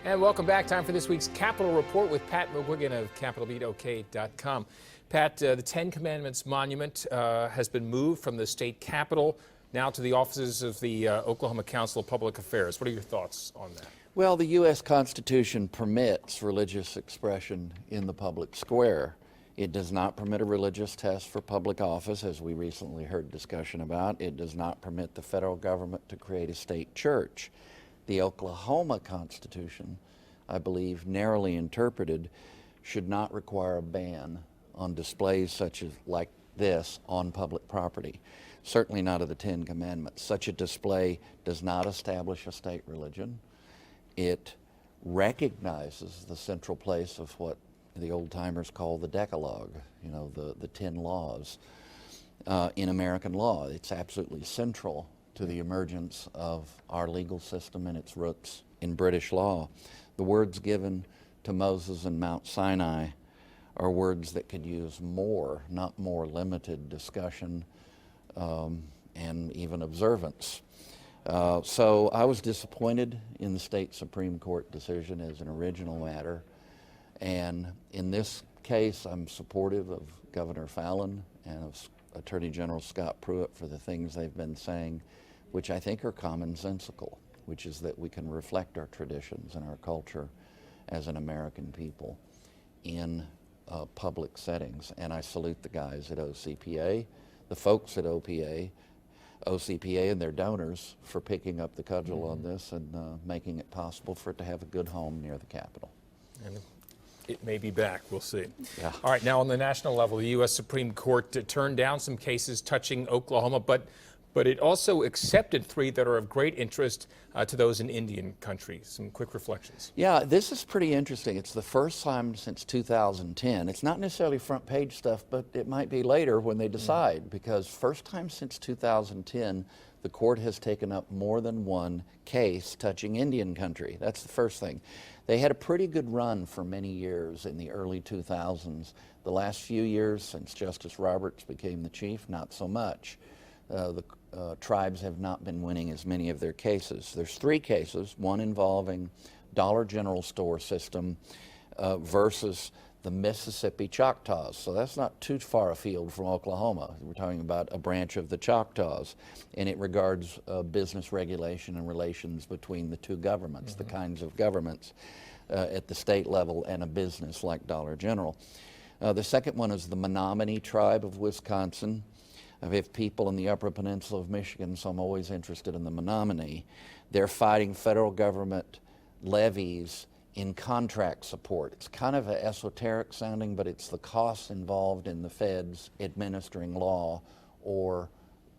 And welcome back. Time for this week's Capitol Report with Pat McGuigan of CapitolBeatOK.com. Pat, the Ten Commandments Monument has been moved from the state capitol now to the offices of the Oklahoma Council of Public Affairs. What are your thoughts on that? Well, the U.S. Constitution permits religious expression in the public square. It does not permit a religious test for public office, as we recently heard discussion about. It does not permit the federal government to create a state church. The Oklahoma Constitution, I believe, narrowly interpreted, should not require a ban on displays such as like this on public property. Certainly not of the Ten Commandments. Such a display does not establish a state religion. It recognizes the central place of what the old-timers call the Decalogue, you know, the 10 laws in American law. It's absolutely central to the emergence of our legal system and its roots in British law. The words given to Moses in Mount Sinai are words that could use more, not more limited discussion and even observance. So I was disappointed in the state Supreme Court decision as an original matter. And in this case, I'm supportive of Governor Fallin and of Attorney General Scott Pruitt for the things they've been saying, which I think are commonsensical, which is that we can reflect our traditions and our culture as an American people in public settings. And I salute the guys at OCPA, the folks at OCPA and their donors for picking up the cudgel on this and making it possible for it to have a good home near the Capitol. And it may be back. We'll see. Yeah. All right. Now, on the national level, the U.S. Supreme Court turned down some cases touching Oklahoma, but it also accepted 3 that are of great interest to those in Indian country. Some quick reflections. Yeah, this is pretty interesting. It's the first time since 2010. It's not necessarily front page stuff, but it might be later when they decide, because first time since 2010, the court has taken up more than one case touching Indian country. That's the first thing. They had a pretty good run for many years in the early 2000s. The last few years, since Justice Roberts became the chief, not so much. The tribes have not been winning as many of their cases. There's 3 cases, one involving Dollar General store system versus the Mississippi Choctaws. So that's not too far afield from Oklahoma. We're talking about a branch of the Choctaws, and it regards business regulation and relations between the 2 governments, the kinds of governments at the state level and a business like Dollar General. The second one is the Menominee tribe of Wisconsin. I have people in the Upper Peninsula of Michigan, so I'm always interested in the Menominee. They're fighting federal government levies in contract support. It's kind of esoteric sounding, but it's the costs involved in the feds administering law or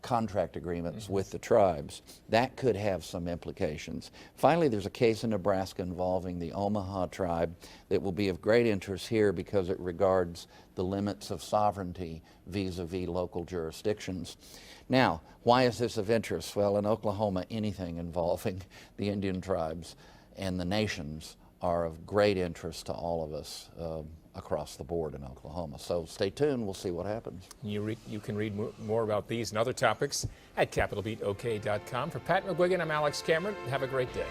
contract agreements with the tribes. That could have some implications. Finally, there's a case in Nebraska involving the Omaha tribe that will be of great interest here because it regards the limits of sovereignty vis-a-vis local jurisdictions. Now, why is this of interest? Well, in Oklahoma, anything involving the Indian tribes and the nations are of great interest to all of us across the board in Oklahoma. So stay tuned. We'll see what happens. You can read more about these and other topics at CapitolBeatOK.com. For Pat McGuigan, I'm Alex Cameron. Have a great day.